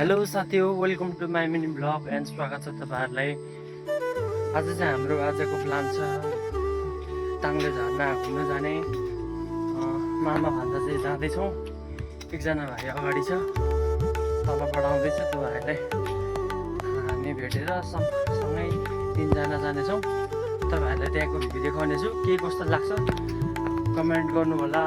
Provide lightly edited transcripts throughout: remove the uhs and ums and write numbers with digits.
Hello साथीहरु, welcome to my mini blog and स्वागत छ तपाईहरुलाई। आज चाहिँ हाम्रो आजको प्लान छ ताङले झरना घुम्न जाने। मामा भन्दा चाहिँ जाँदैछौँ। एकजना भाइ अगाडि छ, तलबाट आउँदैछ। त्यो भाइलाई हामी भेटेर सँगै तीनजना जानेछौँ। तपाईहरुलाई त्यहाँको भिडियो देखाउनेछु, के कस्तो लाग्छ कमेन्ट गर्नु होला।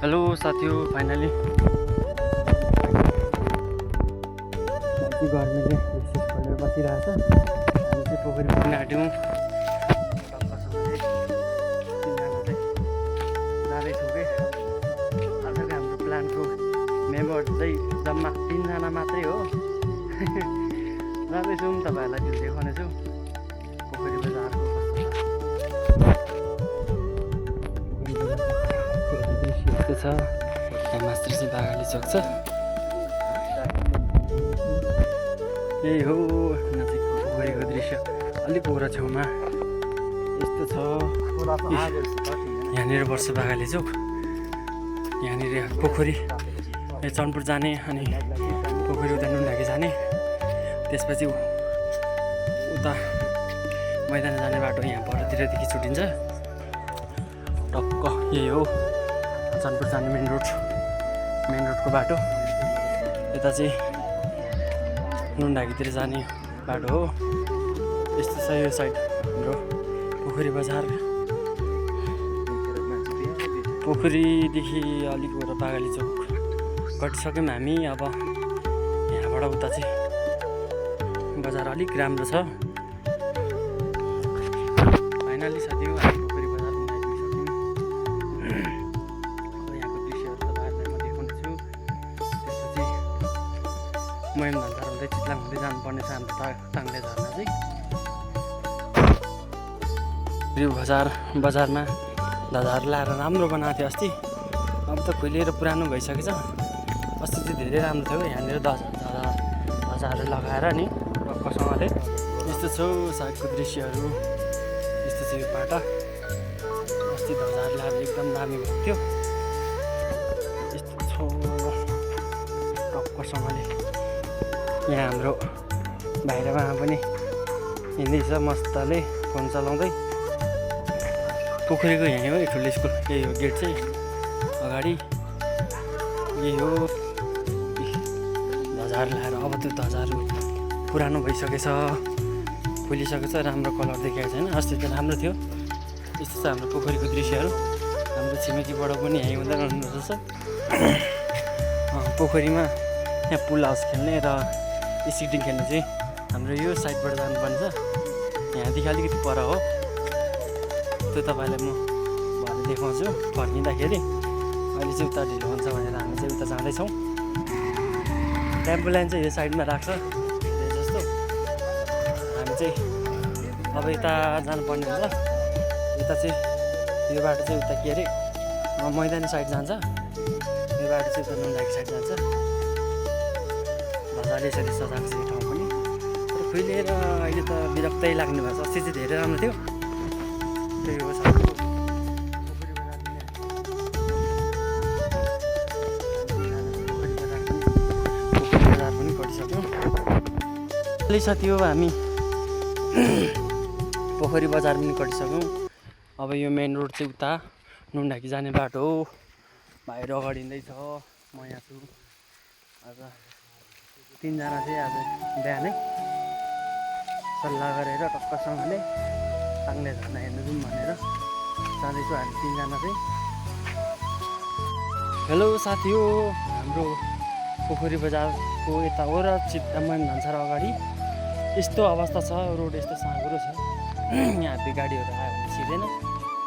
हेलो साथीहरु, फाइनली गर्मीले विशेष खोलेर बसिरहेछ। हामी चाहिँ पोखरी पुग्न आँट्यौँ। जाँदैछौँ कि आजको हाम्रो प्लानको मेम्बर चाहिँ जम्मा 3 जना मात्रै हो। जाँदैछौँ, तपाईँहरूलाई त्यो देखाउनेछु पोखरी बजारको दृश्य यस्तो छ। यहाँ मास्टर चाहिँ बागाली चोक छ। यही हो नजिकको पोखरीको दृश्य। अलिक ओर छेउमा यस्तो छ। यहाँनिर वर्ष बागाली चोक, यहाँनिर पोखरी चनपुर जाने अनि पोखरी उता नुनढाकी जाने, त्यसपछि उता मैदान जाने बाटो यहाँ परतिरदेखि छुटिन्छ। टक्क यही हो चनपुर जाने मेन रोडको बाटो। यता चाहिँ नुनढाकीतिर जाने बाटो हो। यस्तो छ यो साइड हाम्रो पोखरी बजार। पोखरीदेखि अलिक वर बागाली चोक कटिसक्यौँ हामी। अब यहाँबाट उता चाहिँ बजार अलिक राम्रो छ। फाइनली साथी हो हामी पोखरी बजार आइपुगिसक्यौँ। अब यहाँको दृश्यहरू तपाईँहरूलाई म देखाउनेछु। त्यसपछि महेम धन्दार हुँदै चितलाङ हुँदै जानुपर्ने छ हाम्रो ताङले झर्ना चाहिँ। यो बजारमा ध्वजाहरू लाएर राम्रो बनाएको थियो अस्ति। अब त खुलिएर पुरानो भइसकेछ। अस्ति चाहिँ धेरै राम्रो थियो। यहाँनिर ध्वजाहरू लगाएर नि टक्कसँगले यस्तो छ साइडको दृश्यहरू। यस्तो छ यो बाटा। अस्ति ध्वजाहरू ल्याएर एकदम दामी भएको थियो। यस्तो छ टक्कसँगले। यहाँ हाम्रो भाइरमा पनि हिँड्दैछ मस्तले फोन चलाउँदै। पोखरीको यहीँ हो ठुलो स्कुल। यही हो गेट चाहिँ अगाडि। यही हो ध्वजाहरू ल्याएर। अब त्यो ध्वजाहरू पुरानो भइसकेछ, फुलिसकेछ, राम्रो कलर देखाएको छैन। अस्ति त राम्रो थियो। यस्तो छ हाम्रो पोखरीको दृश्यहरू। हाम्रो छिमेकीबाट पनि यहीँ हुँदा रहनुपर्छ। पोखरीमा यहाँ पुल हाउस खेल्ने र स्केटिङ खेल्ने चाहिँ हाम्रो यो साइडबाट जानुपर्ने छ। यहाँदेखि अलिकति पर हो। त्यो तपाईँलाई म भरे देखाउँछु फर्किँदाखेरि। अहिले चाहिँ उता ढिलो हुन्छ भनेर हामी चाहिँ उता जाँदैछौँ। टेम्पो लाइन चाहिँ यो साइडमा राख्छ जस्तो। हामी चाहिँ अब यता जानुपर्ने हुन्छ। यता चाहिँ यो बाटो चाहिँ उता के अरे मैदानी साइड जान्छ। यो बाटो चाहिँ उता नुनढाकी साइड जान्छ। ध्वजाले यसरी सजाएको छ यो ठाउँ पनि। तर खुइलिएर अहिले त विरक्तै लाग्ने भएको छ। अस्ति चाहिँ धेरै राम्रो थियो। त्यही हो पोखरी बजार पनि कटिसक्यौँ। अलि साथी हो हामी पोखरी बजार पनि कटिसक्यौँ। अब यो मेन रोड चाहिँ उता नुनढाकी जाने बाटो हो। भाइहरू अगाडि हिँड्दैछ, म यहाँ छु। आज 3 जना चाहिँ आज बिहानै सल्लाह गरेर टक्कसँगले ताङले झर्ना हेर्नु जाउँ भनेर जाँदैछौँ हामी 3 जना चाहिँ। हेलो साथी हो, हाम्रो पोखरी बजारको यता हो र चितमन भन्सार अगाडि यस्तो अवस्था छ। रोड यस्तो साँघुरो छ। यहाँ हात्ती गाडीहरू आयो भने छिर्दैन।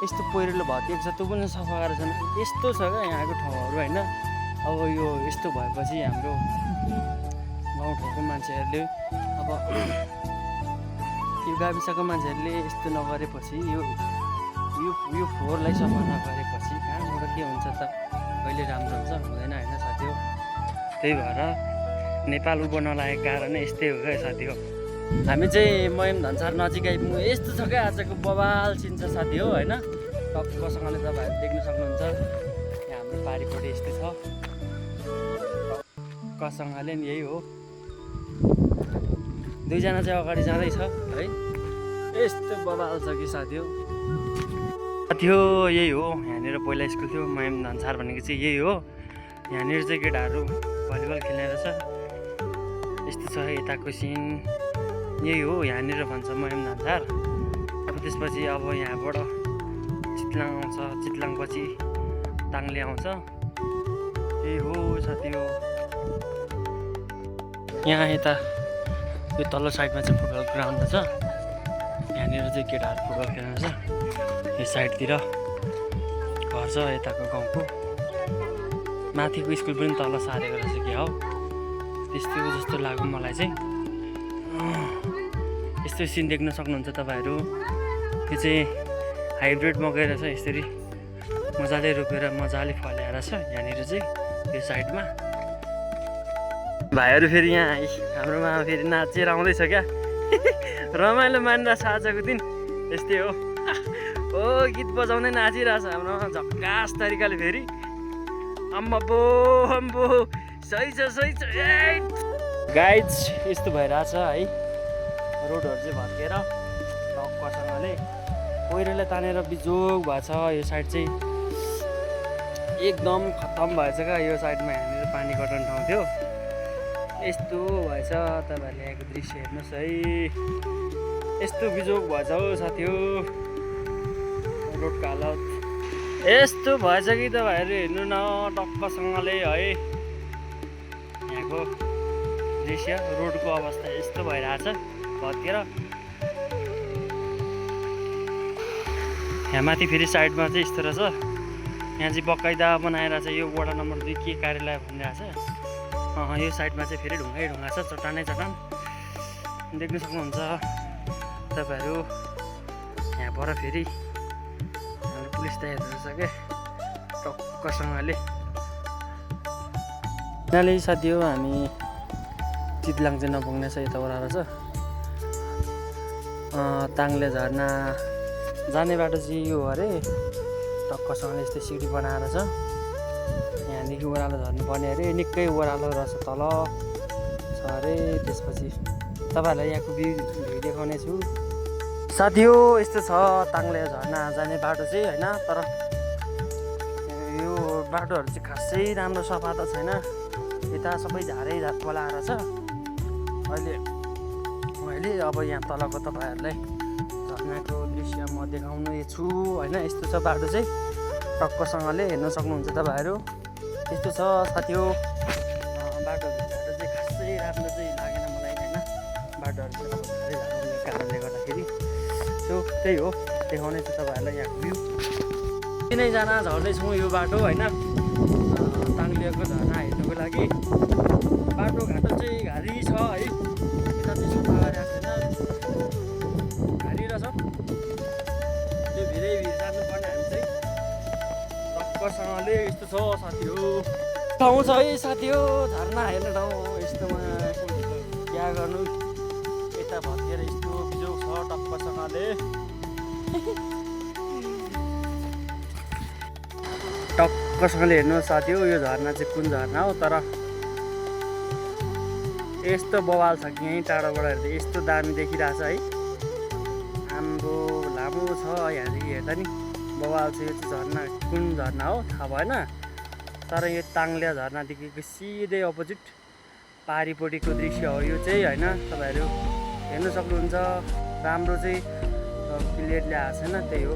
यस्तो पहिरोले भत्किएको छ। त्यो पनि सफा गरेको छैन। यस्तो छ क्या यहाँको ठाउँहरू होइन। अब यो यस्तो भएपछि हाम्रो गाउँठाउँको मान्छेहरूले अब यो गाविसको मान्छेहरूले यस्तो नगरेपछि यो फोहोरलाई सफा नगरेपछि कहाँबाट के हुन्छ त? कहिले राम्रो हुन्छ हुँदैन होइन साथी हो। त्यही भएर नेपाल उँभो नलागेको कारण यस्तै हो क्या साथी हो। हामी चाहिँ महेम धन्सार नजिक आइपुग्नु। यस्तो छ क्या आजको बवाल सिन छ साथी हो होइन। टक्कसँगले तपाईँहरू देख्न सक्नुहुन्छ। यहाँ हाम्रो पारिपट्टि यस्तै छ। टक्कसँगले नि यही हो। दुईजना चाहिँ अगाडि जाँदैछ है। यस्तो बवाल छ कि साथी हो यही हो। यहाँनिर पहिला स्कुल थियो महिम धनसार भनेको चाहिँ यही हो। यहाँनिर चाहिँ केटाहरू भलिबल खेल्ने रहेछ। यस्तो छ यताको सिन यही हो। यहाँनिर भन्छ महिम धनसार। अब त्यसपछि अब यहाँबाट चितलाङ आउँछ, चितलाङपछि ताङले आउँछ। यही हो साथी हो। यहाँ यता यो तल्लो साइडमा चाहिँ फुटबल ग्राउन्ड छ। यहाँनिर चाहिँ केटाहरू फुटबल खेल्नु छ। यो साइडतिर घर छ यताको गाउँको। माथिको स्कुल पनि तल सारेको रहेछ क्या हो। त्यस्तो जस्तो लाग्यो मलाई चाहिँ। यस्तो सिन देख्न सक्नुहुन्छ तपाईँहरू। यो चाहिँ हाइब्रिड मकै रहेछ। यसरी मजाले रोपेर मजाले फल्याएर छ यहाँनिर चाहिँ यो साइडमा। भाइहरू फेरि यहाँ हाम्रोमा फेरि नाचेर आउँदैछ क्या। रमाइलो मानिरहेछ आजको दिन। यस्तै हो। ओ गीत बजाउँदै नाचिरहेछ हाम्रोमा झक्कास तरिकाले फेरि। अम्बो सही छ गाइज। यस्तो भइरहेछ है। रोडहरू चाहिँ भत्केर टक्कसँगले पहिरोले तानेर बिजोग भएछ। यो साइड चाहिँ एकदम खत्तम भएछ क्या। यो साइडमा यहाँनिर पानी कटाउने ठाउँ थियो। यस्तो भएछ। तपाईँहरूले यहाँको दृश्य हेर्नुहोस् है। यस्तो बिजोग भएछ हौ साथी हो रोडको हालत। यस्तो भएछ कि तपाईँहरू हेर्नु न टक्कसँगले है। यहाँको दृश्य रोडको अवस्था यस्तो भइरहेछ भत्केर। यहाँ माथि फेरि साइडमा चाहिँ यस्तो रहेछ। यहाँ चाहिँ बकाइदा बनाएर चाहिँ यो वडा नम्बर 2 के कार्यालय भनिरहेछ। यो साइडमा चाहिँ फेरि ढुङ्गा छ। चट्टान देख्न सक्नुहुन्छ तपाईँहरू। यहाँबाट फेरि हाम्रो पुलिस दाइहरू रहेछ क्या टक्कसँगले। यहाँले साथी हो हामी चितलाङ चाहिँ नपुग्ने छ। यता ओह्रालो छ। ताङले झर्ना जाने बाटो चाहिँ यो अरे टक्कसँगले यस्तै सिडी बनाएर छ। यहाँदेखि ओह्रालो झर्नुपर्ने अरे। निकै ओह्रालो रहेछ तल छ अरे। त्यसपछि तपाईँहरूलाई यहाँको भ्यू देखाउने छु साथी हो। यस्तो छ ताङले झर्ना जाने बाटो चाहिँ होइन। तर यो बाटोहरू चाहिँ खासै राम्रो सफा त छैन। यता सबै झारै पलाएर छ अहिले अब यहाँ तलको तपाईँहरूलाई झर्नाको दृश्य म देखाउनु छु होइन। यस्तो छ बाटो चाहिँ टक्कसँगले हेर्न सक्नुहुन्छ तपाईँहरू। यस्तो छ साथी हो बाटोहरू चाहिँ खासै राम्रो चाहिँ लागेन मलाई होइन। बाटोहरू चाहिँ अब झारै झार्ने कारणले गर्दाखेरि त्यो त्यही हो देखाउने छु तपाईँहरूलाई यहाँको भ्यू। तिनैजना झर्दैछौँ यो बाटो होइन। ताङलेको झर्ना हेर्नुको लागि बाटोघाटो चाहिँ घारी छ है। यता चाहिँ सफा गरेको छैन। घारी रहेछ। त्यो भिरै जानुपर्ने हामी चाहिँ टक्कसँगले। यस्तो छ साथी हो ठाउँ छ है साथी हो। झर्ना हेर्ने ठाउँ यस्तोमा क्या गर्नु। यता भत्केर यस्तो बिजोग छ टक्कसँगले। टक्कसँगले हेर्नु साथी हो। यो झर्ना चाहिँ कुन झर्ना हो। तर यस्तो बवाल छ कि यहीँ टाढोबाट हेर्दा यस्तो दामी देखिरहेछ है। हाम्रो लामो छ यहाँदेखि हेर्दा नि बवाल छ। यो चाहिँ झर्ना कुन झर्ना हो थाहा भएन। तर यो ताङले झर्नादेखिको सिधै अपोजिट पारिपट्टिको दृश्य हो यो चाहिँ होइन। तपाईँहरू हेर्नु सक्नुहुन्छ। राम्रो चाहिँ क्लियरली आएको छैन त्यही हो।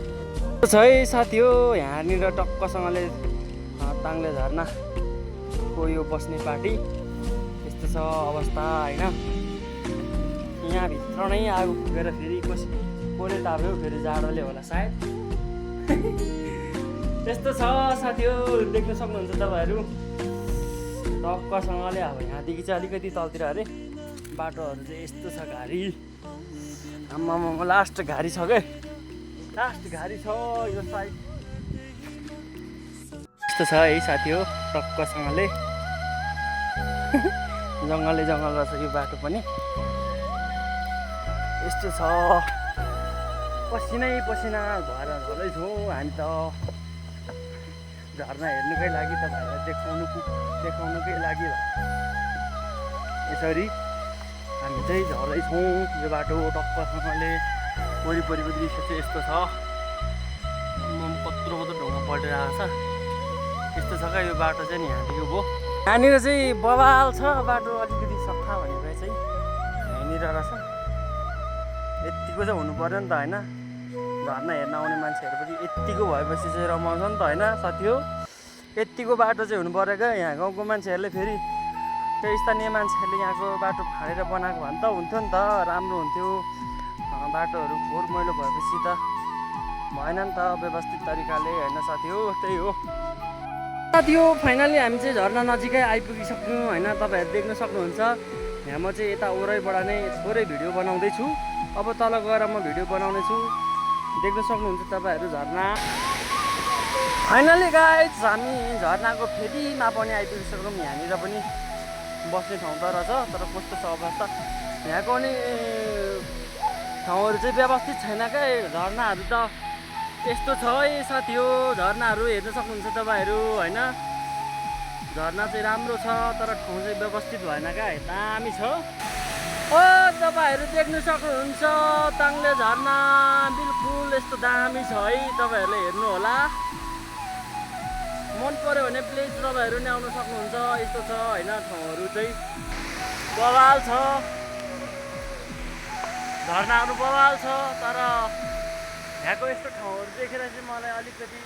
छ है साथी हो यहाँनिर टक्कसँगले ताङले झर्नाको यो बस्ने पार्टी यस्तो छ अवस्था होइन। यहाँभित्र नै आगो फुकेर फेरि कसले ताप्यो फेरि जाडोले होला सायद। त्यस्तो छ साथी हो देख्न सक्नुहुन्छ तपाईँहरू टक्कसँगले। अब यहाँदेखि चाहिँ अलिकति तलतिर अरे बाटोहरू चाहिँ यस्तो छ घारी। आम्मामा लास्ट घारी छ क्या। लास्ट घारी छ यो साइड। यस्तो छ है साथी हो टक्कसँगले। जङ्गलै जङ्गल रहेछ यो बाटो पनि। यस्तो छ पसिनै पसिना भएर झर्दैछौँ हामी त। झर्ना हेर्नुकै लागि तपाईँहरूलाई देखाउनुकै लागि यसरी हामी चाहिँ झर्दैछौँ। यो बाटो टक्कसँगले वरिपरिको दृश्य चाहिँ यस्तो छ। कत्रो ढुङ्गा पल्टिरहेको छ। यस्तो छ क्या यो बाटो चाहिँ नि यहाँदेखि भयो। यहाँनिर चाहिँ बवाल छ बाटो, अलिकति सफा भनेको चाहिँ यहाँनिर रहेछ। यत्तिको चाहिँ हुनु पर्यो नि त होइन। झर्ना हेर्न आउने मान्छेहरू पनि यत्तिको भएपछि चाहिँ रमाउँछ नि त होइन साथी हो। यत्तिको बाटो चाहिँ हुनु पऱ्यो क्या। यहाँ गाउँको मान्छेहरूले फेरि त्यो स्थानीय मान्छेहरूले यहाँको बाटो फाडेर बनाएको भए त हुन्थ्यो नि त, राम्रो हुन्थ्यो। बाटोहरू फोहोर मैलो भएपछि त भएन नि त व्यवस्थित तरिकाले होइन साथी हो। त्यही हो साथी हो। फाइनली हामी चाहिँ झर्ना नजिकै आइपुगिसक्यौँ होइन। तपाईँहरू देख्न सक्नुहुन्छ यहाँ म चाहिँ यता वरैबाट नै थोरै भिडियो बनाउँदैछु। अब तल गएर म भिडियो बनाउने छु, देख्न सक्नुहुन्छ तपाईँहरू झर्ना। फाइनली गाइज हामी झर्नाको फेदीमा पनि आइपुगिसक्यौँ। यहाँनिर पनि बस्ने ठाउँ त रहेछ, तर कस्तो छ अवस्था यहाँको नि ठाउँहरू चाहिँ व्यवस्थित छैन क्या। झर्नाहरू त यस्तो छ है साथी हो। झर्नाहरू हेर्न सक्नुहुन्छ तपाईँहरू होइन। झर्ना चाहिँ राम्रो छ तर ठाउँ चाहिँ व्यवस्थित भएन क्या। दामी छ ओ तपाईँहरू देख्न सक्नुहुन्छ। ताङ्ले झर्ना बिल्कुल यस्तो दामी छ है। तपाईँहरूले हेर्नु होला, मन पर्यो भने प्लिज तपाईँहरू नि आउन सक्नुहुन्छ। यस्तो छ होइन, ठाउँहरू चाहिँ बवाल छ, झर्नाहरू बवाल छ। तर यहाँको यस्तो ठाउँहरू देखेर चाहिँ मलाई अलिकति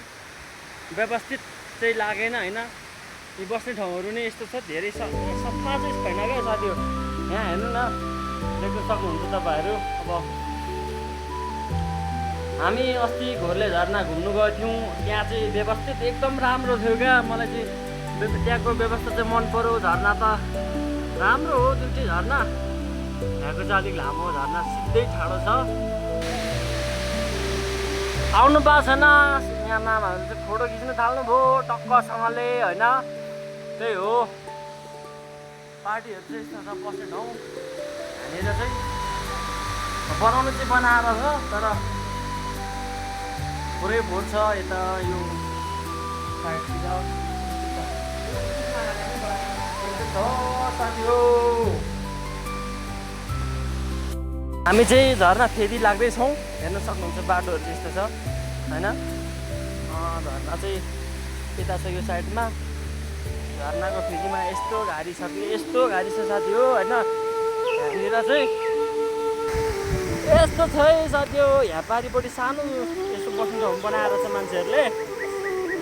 व्यवस्थित चाहिँ लागेन होइन। यी बस्ने ठाउँहरू नै यस्तो छ, धेरै सफा चाहिँ छैन क्या साथीहरू। यहाँ हेर्नु न, देख्न सक्नुहुन्छ तपाईँहरू। अब हामी अस्ति घोर्ले झर्ना घुम्नु गएको थियौँ, त्यहाँ चाहिँ व्यवस्थित एकदम राम्रो थियो क्या। मलाई चाहिँ त्यहाँको व्यवस्था चाहिँ मन पर्यो। झर्ना त राम्रो हो दुइटै झर्ना। यहाँको चाहिँ अलिक लामो झर्ना सिधै ठाडो छ। आउनु पाएको छैन यहाँ मामाहरू चाहिँ फोटो खिच्न थाल्नुभयो टक्कसँगले होइन। त्यही हो, पार्टीहरू चाहिँ यस्तो छ बस्ने ठाउँ। यहाँनिर चाहिँ बनाउनु चाहिँ बनाएर छ, तर पुरै फोहोर छ यता यो साइडतिर साथी हो। हामी चाहिँ झर्ना फेरि लाग्दैछौँ। हेर्न सक्नुहुन्छ बाटोहरू चाहिँ यस्तो छ होइन। झर्ना चाहिँ यता छ यो साइडमा। झर्नाको फेरिमा यस्तो घारी छ कि यस्तो घारी छ साथी हो होइन। यहाँनिर चाहिँ यस्तो छ है साथी हो। यहाँ पारिपट्टि सानो यस्तो बस्ने ठाउँ बनाएर छ मान्छेहरूले।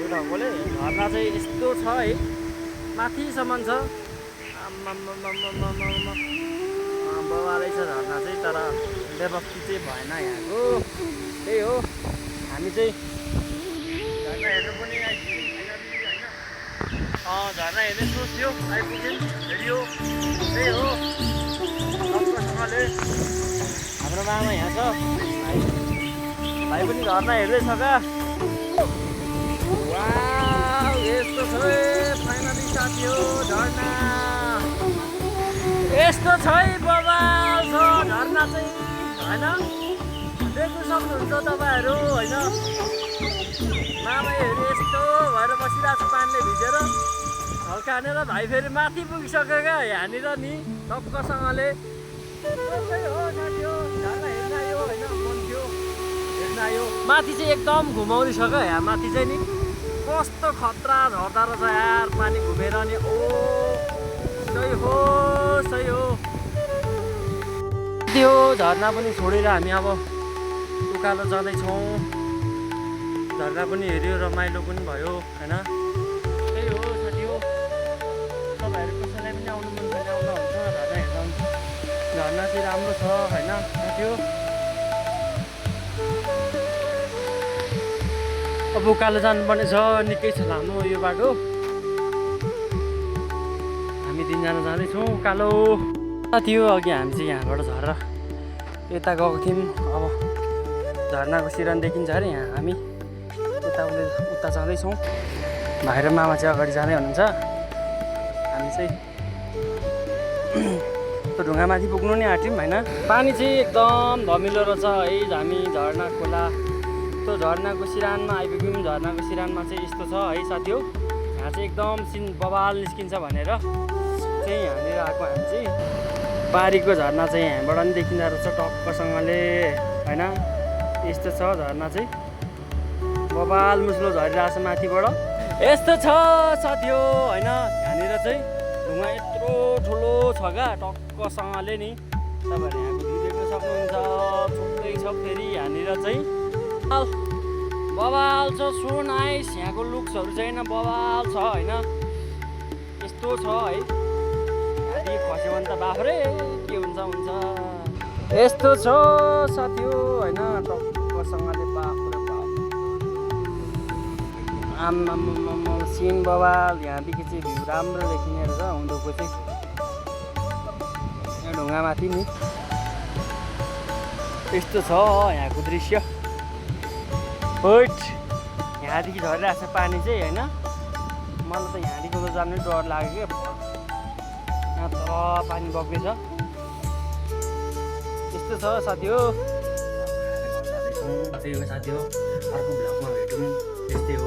यो ठाउँकोले झर्ना चाहिँ यस्तो छ है, माथिसम्म छ। बवालै छ झर्ना चाहिँ, तर व्यवस्थित चाहिँ भएन यहाँको। त्यही हो, हामी चाहिँ झर्ना हेर्नु पनि आइपुग्यौँ होइन। झर्ना हेर्ने सोच्थ्यो, आइपुग्यौँ, हेऱ्यो। त्यही हो, राम्रोसँगले हाम्रो मामा यहाँ छ, भाइ पनि झर्ना हेर्दैछ क्या। वाउ यस्तो छ फाइनली साथी हो झर्ना। यस्तो छ है, बवाल छ झर्ना चाहिँ होइन। देख्न सक्नुहुन्छ तपाईँहरू होइन। मामाहरू यस्तो भएर बसिरहेको छ पानीले भिजेर। हल्का हानेर भाइ फेरि माथि पुगिसक्यो क्या यहाँनिर नि टक्कसँगले। त्यही हो साथी हो, झर्ना हेर्न आयो होइन, मन थियो हेर्न आयो। माथि चाहिँ एकदम घुमाउने छ क्या यहाँ माथि चाहिँ नि। कस्तो खतरा झर्दा रहेछ यार, पानी घुमेर नि। ओ सही हो सही हो। त्यो झर्ना पनि छोडेर हामी अब उकालो जाँदैछौँ। झर्ना पनि हेऱ्यो, रमाइलो पनि भयो होइन। त्यही हो साथी हो, तपाईँहरू कसैलाई पनि आउनु मन छ आउँदा हुन्छ, झर्ना हेर्दा हुन्छ। झर्ना चाहिँ राम्रो छ होइन साथी हो। अब उकालो जानुपर्ने छ, निकै छ लामो यो बाटो। हामी तिनजना जाँदैछौँ उकालो साथी हो। अघि हामी चाहिँ यहाँबाट झरेर यता गएको थियौँ। अब झर्नाको सिरान देखिन्छ अरे यहाँ। हामी उता जाँदैछौँ। भाइ र मामा चाहिँ अगाडि जाँदै हुनुहुन्छ। हामी चाहिँ त्यो ढुङ्गामाथि पुग्नु नै आँट्यौँ होइन। पानी चाहिँ एकदम धमिलो रहेछ है। हामी झर्ना खोला त्यो झर्नाको सिरानमा आइपुग्यौँ। झर्नाको सिरानमा चाहिँ यस्तो छ है साथी हो। यहाँ चाहिँ एकदम सिन बवाल निस्किन्छ भनेर चाहिँ यहाँनिर आएको हामी चाहिँ। पारीको झरना चाहिँ यहाँबाट पनि देखिँदो रहेछ टक्कसँगले होइन। यस्तो छ झरना चाहिँ, बबाल मुस्लो झरिरहेछ माथिबाट। यस्तो छ साथी हो होइन। यहाँनिर चाहिँ ढुङ्गा यत्रो ठुलो छ क्या टक्कसँगले नि। तपाईँहरू यहाँको भ्यू देख्न सक्नुहुन्छ। छुट्टै छ फेरि यहाँनिर चाहिँ बबाल छ, सो नाइस। यहाँको लुक्सहरू चाहिँ होइन बबाल छ होइन। यस्तो छ है, यहाँदेखि खस्यो भने त बाफ्रे के हुन्छ। यस्तो छ साथी हो होइन टक्कसँगले। बाफ्रे बाफ आम्मामा सिन बबाल। यहाँदेखि चाहिँ भ्यू राम्रो देखिने रहेछ उँधोको चाहिँ, यहाँ ढुङ्गामाथि नि। यस्तो छ यहाँको दृश्य। यहाँदेखि झरिरहेको छ पानी चाहिँ होइन। मलाई त यहाँदेखि त जानु डर लाग्यो क्या। यहाँ त पानी बग्दैछ। यस्तो छ साथी हो। त्यही हो साथी हो, अर्को भ्लगमा भेटौँ। त्यस्तै हो।